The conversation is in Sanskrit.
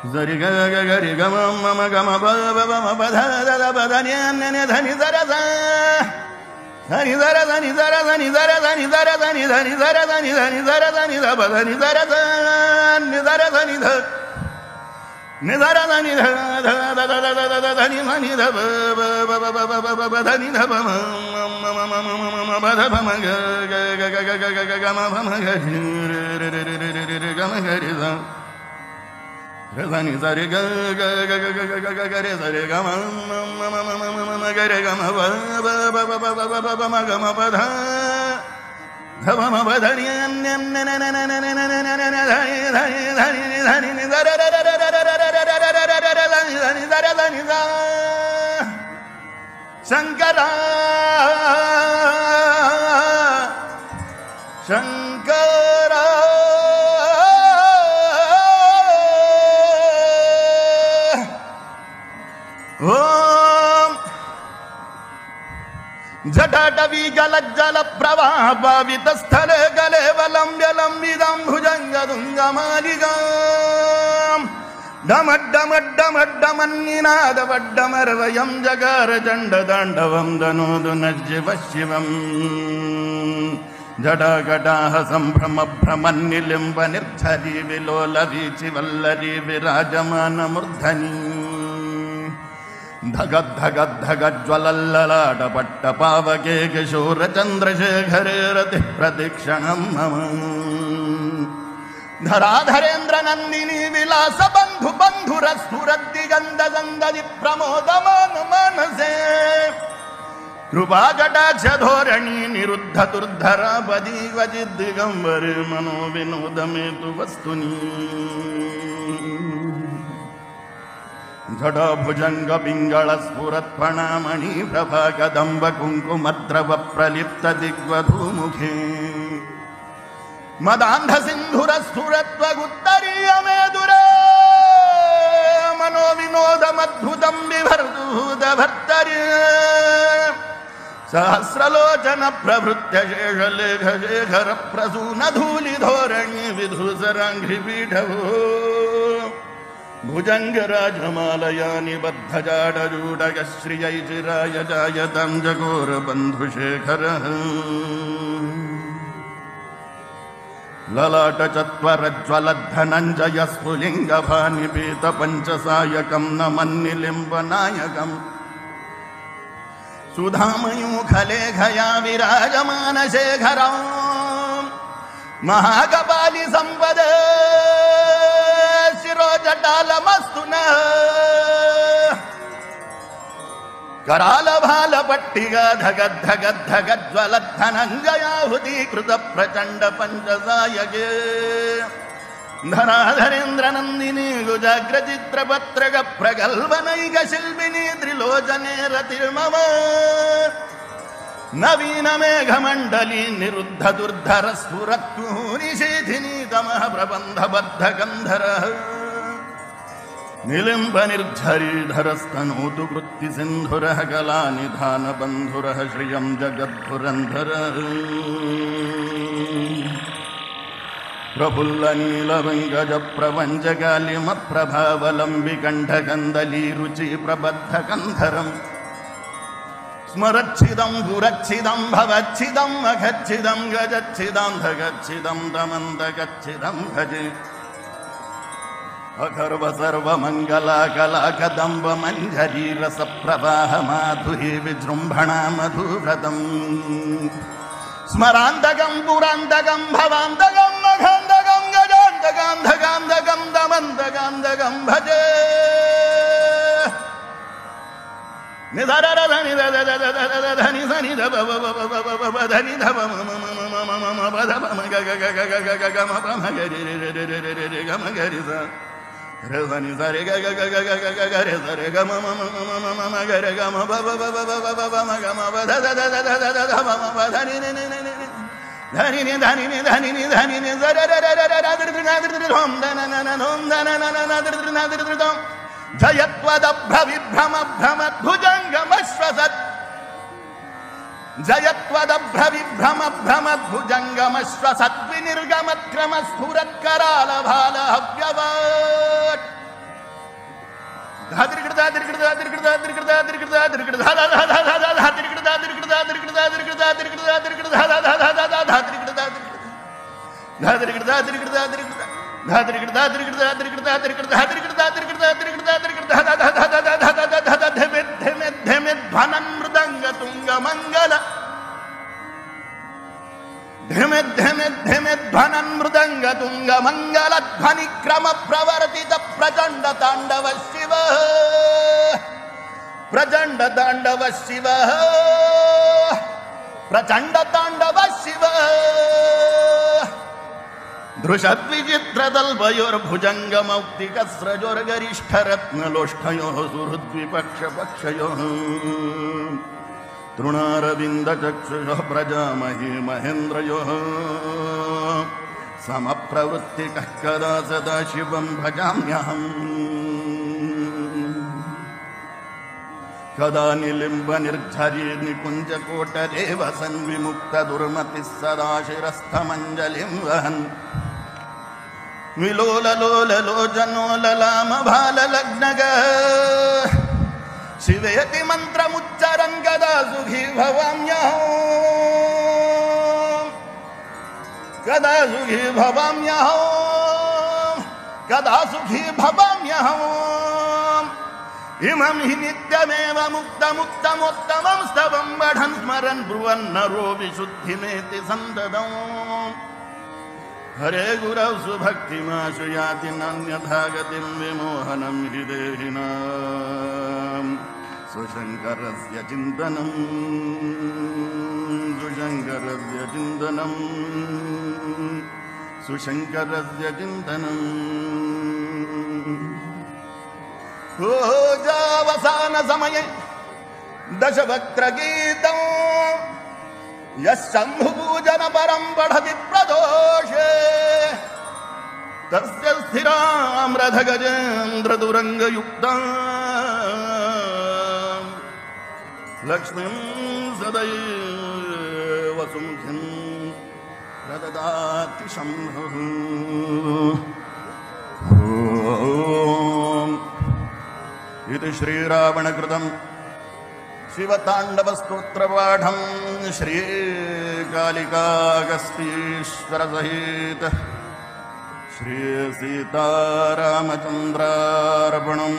Zari ga ga ga ri ga ma ma ga ma ba ba ba ma ba da da da ba da ni ne ne da ni zara za ni zara za ni zara za ni zara za ni zara za ni za ni zara za ni za ni zara za ni da ba da ni zara za ni zara za ni da ni zara za ni da da da da da da da da ni za ni da ba ba ba ba ba ba ba ba da ni da ba ma ma ma ma ma ma ba da ba ma ga ga ga ga ga ga ga ma ba ma ga re re re re re re ga ma ga ri za Rezani zare ga ga ga ga ga ga ga ga re zare ga ma ma ma ma ma ma ma ga re ga ma ba ba ba ba ba ba ba ba ma ga ma ba dha dha ba ma ba dha ni ne ne ne ne ne ne ne ne ne ne dhani dhani dhani dhani ni zare re re re re re re re re re re re dhani dhani zare dhani za Shankara Shankara Om Jatatavi Galajjala Pravaha Pavitastale Galevalam Vyalambidam Bhujanga Dungamarigam Damaddamaddamaddamanninada Vaddamarvayam Jagara Janda Dandavam Danodu Najjiva Shivam Jadagadaha Sambrahma Brahmannilimba Nirchari Vilola Vichi Vallari Virajamana Murdhani Dhagad dhagad dhagad jwalallalada patta pavake kishora chandrashekhare rati pradikshanam mama Dharadharendra nandini vilasa bandhu bandhurasthurati gandha gandhadi pramodamana manase Krupakataksha dhorani niruddha turdhara badi vajid digambare mano vinodametu vastuni Jada bhujanga pingala spurat pranamani prabhagadamba kunkumadrava pralipta digvadhu mukhe Madandha sindhura spuratva guttariya medura Mano vinoda madhudam vibharduda bhartariya Sahasralocana pravritya shesha lekha shekhara prasuna dhuli dhorani vidhusaranghi pidhavu Bhujangarajamalayani baddhajadarudagashriyaijiraya jayatam jagora bandhushekara Lalata chatvarajvaladhananjaya spulingabhani pita panchasayakam namannilimbanayakam Sudhamayukhalekhaya virajamana shekharam Mahakapali sampada Jatalamastuna Karala bhala pattiga dhagad dhagad dhagad jwaladhananjaya huti kruta prachanda panchasayage Dharadharendra nandini gujagra chitra patraga pragalvanaiga shilbini trilojane ratirmama Navina meghamandali niruddha durdhara spuratpuri shethini tamaha prabandha baddha gandhara Nilimba nirjhari dharastanotu krutti sindhurah galani dhana bandhurah shriyam jagadhurandhara Prabulla nila vangaja pravanjagalima prabhavalambi kandha gandali ruchi prabadha gandharam Smarachidam gurachidam bhavachidam aghachidam gajachidam dhagachidam damandagachidam bhaje Akarva sarva mangala kala kadamba manjari rasa pravaha madhuhi vijrumbhana madhuvratam Smarandagam purandagam bhavandagam maghandagam gajandagam dhagandagam damandagandagam bhaje Nidharara dhani dhani dhani dhani dhaba dhani dhaba mama dhaba gaga gaga gaga gaga mama gari re gama gari sa Rezani zare gaga gaga gaga gaga re zare gama mama gari gama baba baba baba baba gama bada da da da da da da mama dhani ne ne ne ne ಧನಿನಿ ಧನಿನಿ ಧನಿನಿ ಧನಿನಿ ಜಯತ್ವದಭ್ರವಿಭ್ರಮ ಭ್ರಮದ್ಭುಜಂಗಮಶ್ವಸತ್ ಜಯತ್ವದಭ್ರವಿಭ್ರಮಭ್ರಮದ್ಭುಜಂಗಮಶ್ವಸದ್ವಿನಿರ್ಗಮತ್ಕ್ರಮ ಸ್ಫುರತ್ಕರಾಲಭಾಲ ಹವ್ಯವಟ್ ಮೃದಂಗ ತುಂಗ ಮಂಗಲ ಧಿಮಿಧ್ವನನ್ ಮೃದಂಗ ತುಂಗ ಮಂಗಲ ಧ್ವನಿ ಕ್ರಮ ಪ್ರವರ್ತಿತ ಪ್ರಚಂಡ ತಾಂಡವ ಶಿವ ಪ್ರಚಂಡ ತಾಂಡವ ಶಿವ ಪ್ರಚಂಡ ತಾಂಡವ ಶಿವ ದೃಶದ್ವಿಚಿತ್ರದಲ್ಪಯೋರ್ಭುಜಂಗ ಮೌಕ್ತಿಕ ಸ್ರಜೋರ್ಗರಿಷ್ಠ ರತ್ನಲೋಷ್ಠಯೋ ಸುಹೃದ್ವಿಪಕ್ಷ ಪಕ್ಷಯೋ ತೃಣಾರವಿಂದ ಚಕ್ಷುಷ ಪ್ರಜಾಮಹಿ ಮಹೇಂದ್ರಯೋ ಸಮಪ್ರವೃತ್ತಿ ಕಃ ಸದಾ ಶಿವಂ ಭಜಾಮ್ಯಹಂ ಕದಾ ನಿಲಿಂಬ ನಿರ್ಝರಿ ನಿಕುಂಜ ಕೋಟರೇವ ಸನ್ವಿಮುಕ್ತ ದುರ್ಮತಿ ಸದಾ ಶಿರಸ್ಥಮಂಜಲಿಂ ವಹನ್ ವಿಲೋಲ ಲೋಲ ಲೋಚನೋಲಲಾಮ ಬಾಲ ಲಗ್ನಗ ಶಿವೇತಿ ಮಂತ್ರಮುಚ್ಚರಂಗದ ಸುಖಿ ಭವಾಮ್ಯಹಂ ಕದಾ ಸುಖಿ ಭವಾಮ್ಯಹಂ ಕದಾ ಸುಖಿ ಭವಾಮ್ಯಹಂ ಇಮಂ ಹಿ ನಿತ್ಯಮೇವ ಮುಕ್ತ ಮುಕ್ತಮೋತ್ತಮಂ ಸ್ತವಂ ಬಢನ್ ಸ್ಮರನ್ ಬ್ರುವನ್ನರೋ ವಿಶುದ್ಧಿಮೇತಿ ಸಂದದಂ ಹರೇ ಗುರೌ ಸುಭಕ್ತಿಮಾಶು ಯಾತಿ ನಾನ್ಯಥಾ ಗತಿಂ ವಿಮೋಹನಂ ಹಿ ದೇಹಿನಾಂ ಸುಶಂಕರಸ್ಯ ಚಿಂತನಂ ಸುಶಂಕರಸ್ಯ ಚಿಂತನಂ ಸುಶಂಕರಸ್ಯ ಚಿಂತನಂ ಪೂಜಾವಸಾನ ಸಮಯೇ ದಶವಕ್ತ್ರ ಗೀತಂ ಯಶಂಭು ಪೂಜನ ಪರಂ ಪಠತಿ ಪ್ರದೋಷೇ ತಸ್ಯ ಸ್ಥಿರಾಮ್ರಧ ಗಜೇಂದ್ರ ದುರಂಗಯುಕ್ತಂ ಲಕ್ಷ್ಮೀಂ ಸದೈವ ಸುಮುಖಿಂ ಪ್ರದದಾತಿ ಶಂಭುಃ. ಓಂ ಇದು ಶ್ರೀರಾವಣಕೃತಂ ಶಿವತಾಂಡವಸ್ತೋತ್ರಪಾಠಂ ಶ್ರೀಕಾಲಿಕಾಗಸ್ತೀಶ್ವರಸಹಿತ ಶ್ರೀ ಸೀತಾರಾಮಚಂದ್ರಾರ್ಪಣಂ.